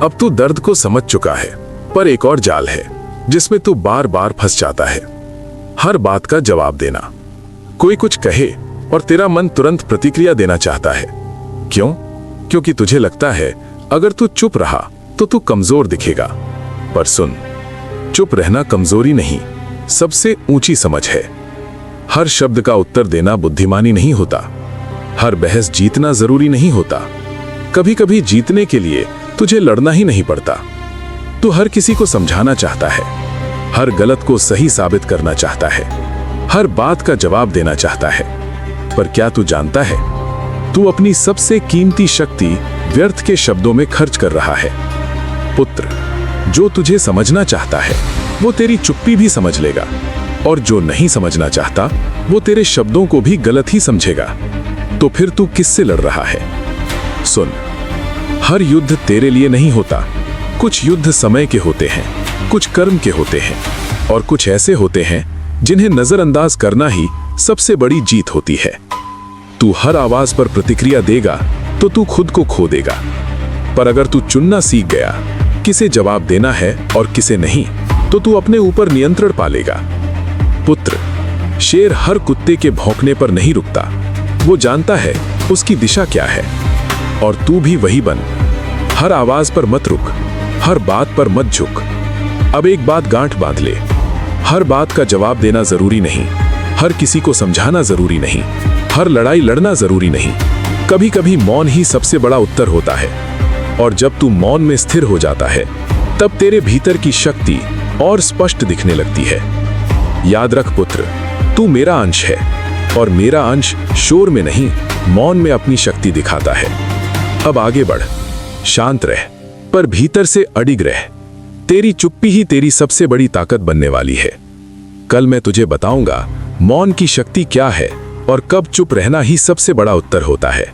अब तू दर्द को समझ चुका है, पर एक और जाल है जिसमें तू बार बार फंस जाता है। हर बात का जवाब देना। कोई कुछ कहे और तेरा मन तुरंत प्रतिक्रिया देना चाहता है। क्यों? क्योंकि तुझे लगता है अगर तू चुप रहा तो तू कमजोर दिखेगा। पर सुन, चुप रहना कमजोरी नहीं, सबसे ऊंची समझ है। हर शब्द का उत्तर देना बुद्धिमानी नहीं होता। हर बहस जीतना जरूरी नहीं होता। कभी कभी जीतने के लिए तुझे लड़ना ही नहीं पड़ता। तू हर किसी को समझाना चाहता है, हर गलत को सही साबित करना चाहता है, हर बात का जवाब देना चाहता है। पर क्या तू जानता है, तू अपनी सबसे कीमती शक्ति व्यर्थ के शब्दों में खर्च कर रहा है। पुत्र, जो तुझे समझना चाहता है वो तेरी चुप्पी भी समझ लेगा, और जो नहीं समझना चाहता वो तेरे शब्दों को भी गलत ही समझेगा। तो फिर तू किससे लड़ रहा है? सुन, हर युद्ध तेरे लिए नहीं होता। कुछ युद्ध समय के होते हैं, कुछ कर्म के होते हैं, और कुछ ऐसे होते हैं जिन्हें नजरअंदाज करना ही सबसे बड़ी जीत होती है। तू हर आवाज पर प्रतिक्रिया देगा तो तू खुद को खो देगा। पर अगर तू चुनना सीख गया, किसे जवाब देना है और किसे नहीं, तो तू अपने ऊपर नियंत्रण पा लेगा। पुत्र, शेर हर कुत्ते के भौंकने पर नहीं रुकता। वो जानता है उसकी दिशा क्या है, और तू भी वही बन। हर आवाज पर मत रुक, हर बात पर मत झुक। अब एक बात गांठ बांध ले, हर बात का जवाब देना जरूरी नहीं, हर किसी को समझाना जरूरी नहीं, हर लड़ाई लड़ना जरूरी नहीं। कभी कभी मौन ही सबसे बड़ा उत्तर होता है, और जब तू मौन में स्थिर हो जाता है तब तेरे भीतर की शक्ति और स्पष्ट दिखने लगती है। याद रख पुत्र, तू मेरा अंश है, और मेरा अंश शोर में नहीं, मौन में अपनी शक्ति दिखाता है। अब आगे बढ़, शांत रह, पर भीतर से अडिग रह। तेरी चुप्पी ही तेरी सबसे बड़ी ताकत बनने वाली है। कल मैं तुझे बताऊंगा मौन की शक्ति क्या है और कब चुप रहना ही सबसे बड़ा उत्तर होता है।